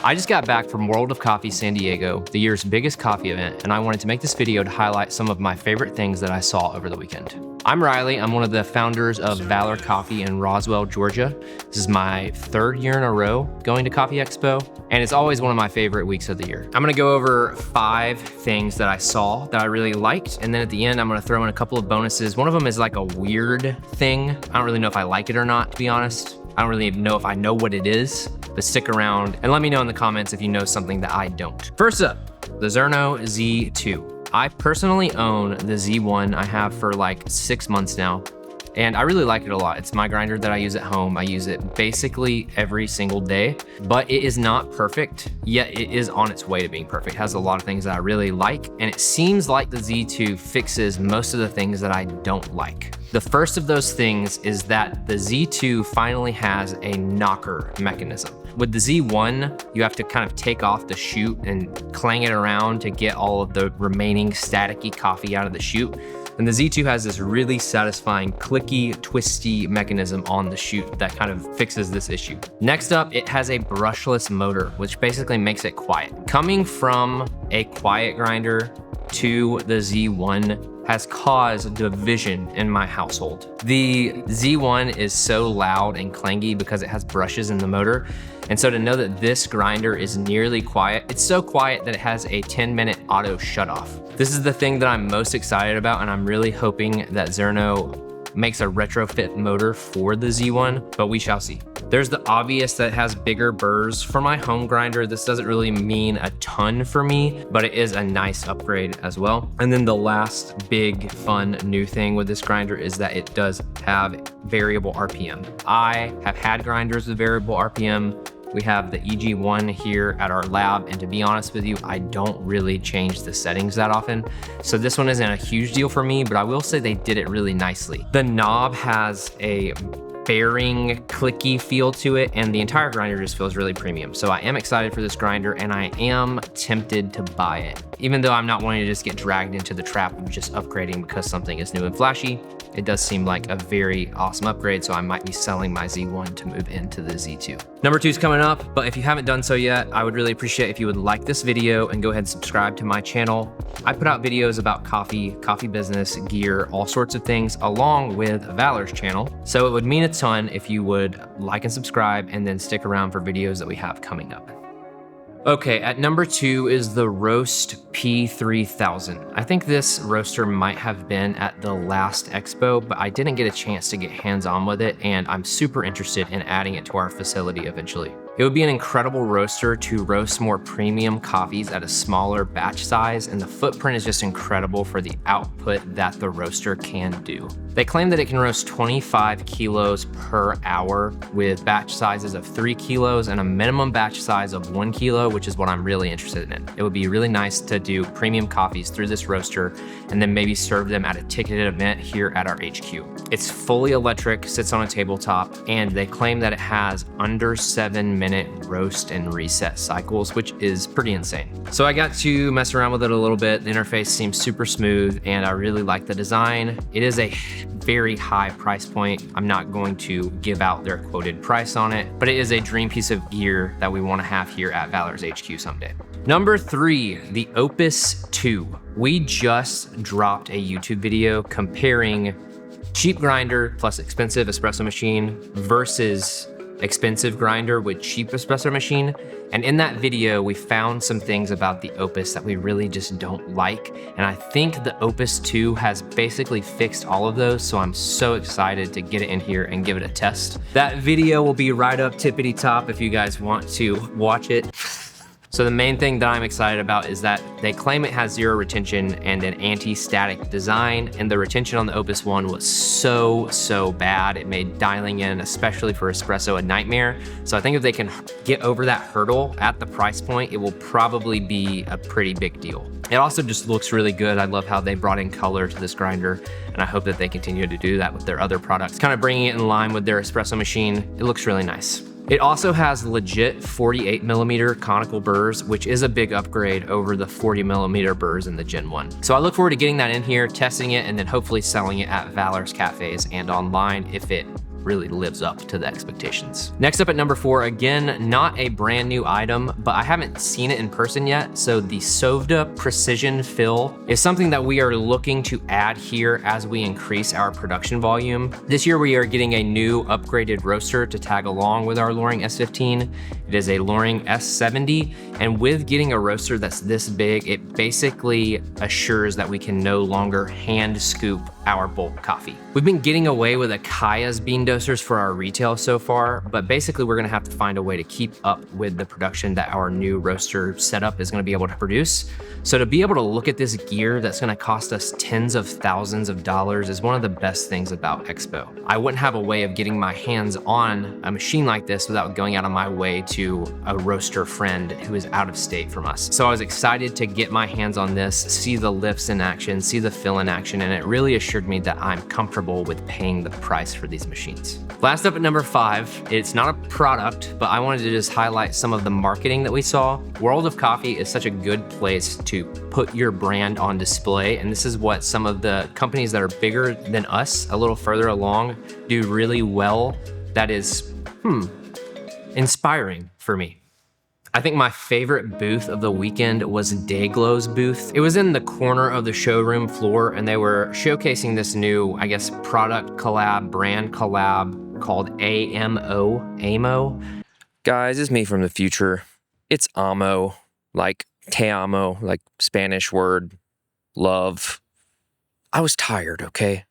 I just got back from World of Coffee San Diego, the year's biggest coffee event, and I wanted to make this video to highlight some of my favorite things that I saw over the weekend. I'm Riley. I'm one of the founders of Valor Coffee in Roswell, Georgia. This is my third year in a row going to Coffee Expo, and it's always one of my favorite weeks of the year. I'm gonna go over 5 things that I saw that I really liked, and then at the end, I'm gonna throw in a couple of bonuses. One of them is like a weird thing. I don't really know if I like it or not, to be honest. I don't really know if I know what it is, but stick around and let me know in the comments if you know something that I don't. First up, the Zerno Z2. I personally own the Z1. I have for like 6 months now, and I really like it a lot. It's my grinder that I use at home. I use it basically every single day, but it is not perfect, yet it is on its way to being perfect. It has a lot of things that I really like, and it seems like the Z2 fixes most of the things that I don't like. The first of those things is that the Z2 finally has a knocker mechanism. With the Z1, you have to kind of take off the chute and clang it around to get all of the remaining staticky coffee out of the chute. And the Z2 has this really satisfying clicky, twisty mechanism on the chute that kind of fixes this issue. Next up, it has a brushless motor, which basically makes it quiet. Coming from a quiet grinder to the Z1 has caused division in my household. The Z1 is so loud and clangy because it has brushes in the motor. And so to know that this grinder is nearly quiet, it's so quiet that it has a 10-minute auto shutoff. This is the thing that I'm most excited about, and I'm really hoping that Zerno makes a retrofit motor for the Z1, but we shall see. There's the obvious that it has bigger burrs. For my home grinder, this doesn't really mean a ton for me, but it is a nice upgrade as well. And then the last big fun new thing with this grinder is that it does have variable RPM. I have had grinders with variable RPM. We have the EG1 here at our lab, and to be honest with you, I don't really change the settings that often. So this one isn't a huge deal for me, but I will say they did it really nicely. The knob has a bearing, clicky feel to it, and the entire grinder just feels really premium. So I am excited for this grinder, and I am tempted to buy it. Even though I'm not wanting to just get dragged into the trap of just upgrading because something is new and flashy, it does seem like a very awesome upgrade, so I might be selling my Z1 to move into the Z2. Number 2 is coming up, but if you haven't done so yet, I would really appreciate if you would like this video and go ahead and subscribe to my channel. I put out videos about coffee business, gear, all sorts of things, along with Valor's channel. So it would mean a ton if you would like and subscribe and then stick around for videos that we have coming up. Okay, at number 2 is the Roest P3000. I think this roaster might have been at the last expo, but I didn't get a chance to get hands-on with it, and I'm super interested in adding it to our facility eventually. It would be an incredible roaster to roast more premium coffees at a smaller batch size, and the footprint is just incredible for the output that the roaster can do. They claim that it can roast 25 kilos per hour with batch sizes of 3 kilos and a minimum batch size of 1 kilo, which is what I'm really interested in. It would be really nice to do premium coffees through this roaster and then maybe serve them at a ticketed event here at our HQ. It's fully electric, sits on a tabletop, and they claim that it has under 7-minute roast and reset cycles, which is pretty insane. So I got to mess around with it a little bit. The interface seems super smooth, and I really like the design. It is a very high price point. I'm not going to give out their quoted price on it, but it is a dream piece of gear that we want to have here at Valor's HQ someday. Number 3, the Opus 2. We just dropped a YouTube video comparing cheap grinder plus expensive espresso machine versus expensive grinder with cheap espresso machine. And in that video, we found some things about the Opus that we really just don't like. And I think the Opus 2 has basically fixed all of those. So I'm so excited to get it in here and give it a test. That video will be right up tippity top if you guys want to watch it. So the main thing that I'm excited about is that they claim it has 0 retention and an anti-static design, and the retention on the Opus 1 was so bad. It made dialing in, especially for espresso, a nightmare. So I think if they can get over that hurdle at the price point, it will probably be a pretty big deal. It also just looks really good. I love how they brought in color to this grinder, and I hope that they continue to do that with their other products, kind of bringing it in line with their espresso machine. It looks really nice. It also has legit 48mm conical burrs, which is a big upgrade over the 40mm burrs in the Gen 1. So I look forward to getting that in here, testing it, and then hopefully selling it at Valor's cafes and online if it really lives up to the expectations. Next up at number 4, again, not a brand new item, but I haven't seen it in person yet. So the SOVDA Precision Fill is something that we are looking to add here as we increase our production volume. This year we are getting a new upgraded roaster to tag along with our Loring S15. It is a Loring S70, and with getting a roaster that's this big, it basically assures that we can no longer hand scoop our bulk coffee. We've been getting away with Acaia's bean dosers for our retail so far, but basically we're gonna have to find a way to keep up with the production that our new roaster setup is gonna be able to produce. So to be able to look at this gear that's gonna cost us tens of thousands of dollars is one of the best things about Expo. I wouldn't have a way of getting my hands on a machine like this without going out of my way to a roaster friend who is out of state from us. So I was excited to get my hands on this, see the lifts in action, see the fill in action, and it really assured me that I'm comfortable with paying the price for these machines. Last up at number 5, it's not a product, but I wanted to just highlight some of the marketing that we saw. World of Coffee is such a good place to put your brand on display, and this is what some of the companies that are bigger than us, a little further along, do really well. That is, inspiring for me. I think my favorite booth of the weekend was Dayglow's booth. It was in the corner of the showroom floor, and they were showcasing this new, I guess, product collab, brand collab called AMO. Guys, it's me from the future. It's amo, like te amo, like Spanish word, love. I was tired, okay?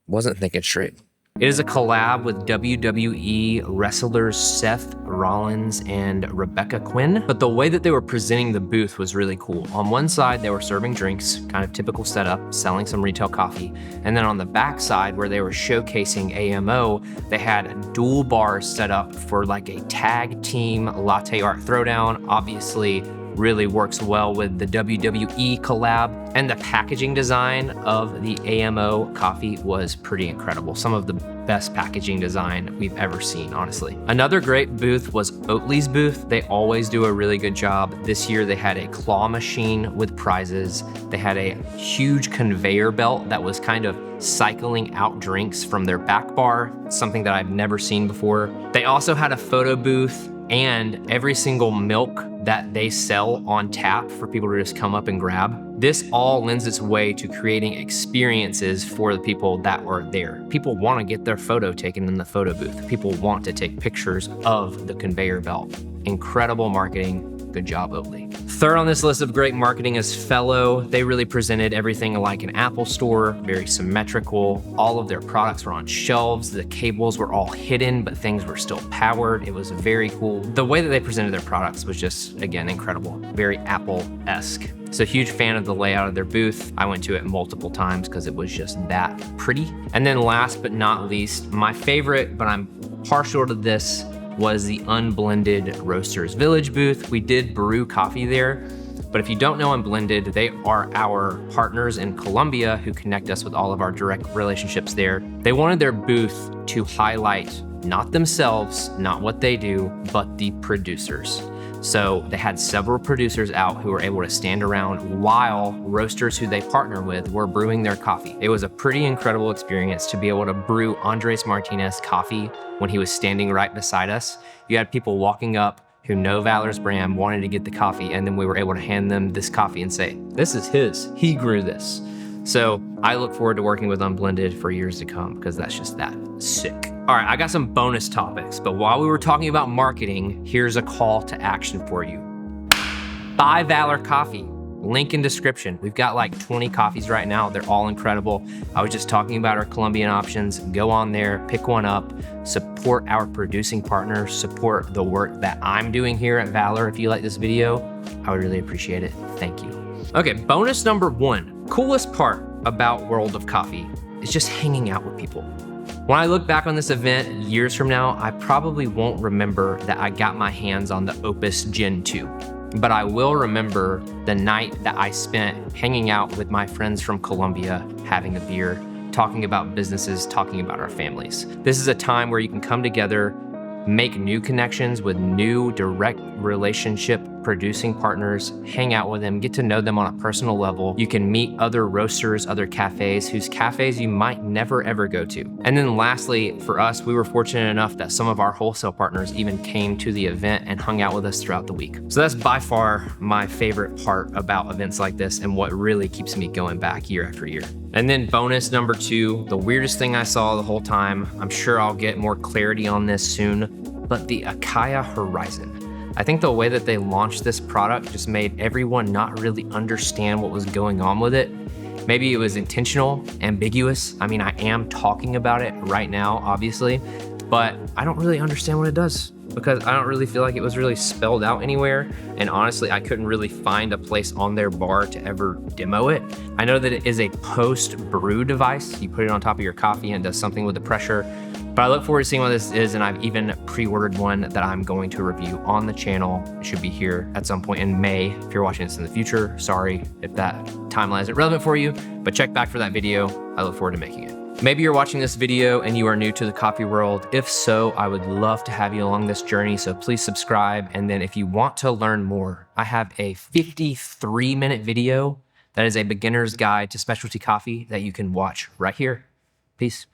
Wasn't thinking straight. It is a collab with WWE wrestlers Seth Rollins and Rebecca Quinn, but the way that they were presenting the booth was really cool. On one side, they were serving drinks, kind of typical setup, selling some retail coffee. And then on the back side, where they were showcasing AMO, they had dual bars set up for like a tag team latte art throwdown. Obviously, really works well with the WWE collab, and the packaging design of the AMO coffee was pretty incredible. Some of the best packaging design we've ever seen, honestly. Another great booth was Oatly's booth. They always do a really good job. This year they had a claw machine with prizes. They had a huge conveyor belt that was kind of cycling out drinks from their back bar, something that I've never seen before. They also had a photo booth, and every single milk that they sell on tap for people to just come up and grab. This all lends its way to creating experiences for the people that are there. People want to get their photo taken in the photo booth. People want to take pictures of the conveyor belt. Incredible marketing. Good job, Oatly. Third on this list of great marketing is Fellow. They really presented everything like an Apple store, very symmetrical. All of their products were on shelves. The cables were all hidden, but things were still powered. It was very cool. The way that they presented their products was just, again, incredible. Very Apple-esque. So huge fan of the layout of their booth. I went to it multiple times because it was just that pretty. And then last but not least, my favorite, but I'm partial to this, was the Unblended Roasters Village booth. We did brew coffee there, but if you don't know Unblended, they are our partners in Colombia who connect us with all of our direct relationships there. They wanted their booth to highlight not themselves, not what they do, but the producers. So they had several producers out who were able to stand around while roasters who they partner with were brewing their coffee. It was a pretty incredible experience to be able to brew Andres Martinez coffee when he was standing right beside us. You had people walking up who know Valor's brand, wanted to get the coffee, and then we were able to hand them this coffee and say, this is his, he grew this. So I look forward to working with Unblended for years to come because that's just that sick. All right, I got some bonus topics, but while we were talking about marketing, here's a call to action for you. Buy Valor Coffee, link in description. We've got like 20 coffees right now. They're all incredible. I was just talking about our Colombian options. Go on there, pick one up, support our producing partners, support the work that I'm doing here at Valor. If you like this video, I would really appreciate it. Thank you. Okay, bonus number 1. Coolest part about World of Coffee is just hanging out with people. When I look back on this event years from now, I probably won't remember that I got my hands on the Opus Gen 2, but I will remember the night that I spent hanging out with my friends from Colombia, having a beer, talking about businesses, talking about our families. This is a time where you can come together, make new connections with new direct relationship producing partners, hang out with them, get to know them on a personal level. You can meet other roasters, other cafes whose cafes you might never ever go to. And then lastly, for us, we were fortunate enough that some of our wholesale partners even came to the event and hung out with us throughout the week. So that's by far my favorite part about events like this and what really keeps me going back year after year. And then bonus number 2, the weirdest thing I saw the whole time, I'm sure I'll get more clarity on this soon, but the Acaia Horizon. I think the way that they launched this product just made everyone not really understand what was going on with it. Maybe it was intentional, ambiguous. I mean, I am talking about it right now, obviously, but I don't really understand what it does because I don't really feel like it was really spelled out anywhere. And honestly, I couldn't really find a place on their bar to ever demo it. I know that it is a post-brew device. You put it on top of your coffee and it does something with the pressure. But I look forward to seeing what this is, and I've even pre-ordered one that I'm going to review on the channel. It should be here at some point in May. If you're watching this in the future, sorry if that timeline isn't relevant for you, but check back for that video. I look forward to making it. Maybe you're watching this video and you are new to the coffee world. If so, I would love to have you along this journey, so please subscribe. And then if you want to learn more, I have a 53-minute video that is a beginner's guide to specialty coffee that you can watch right here. Peace.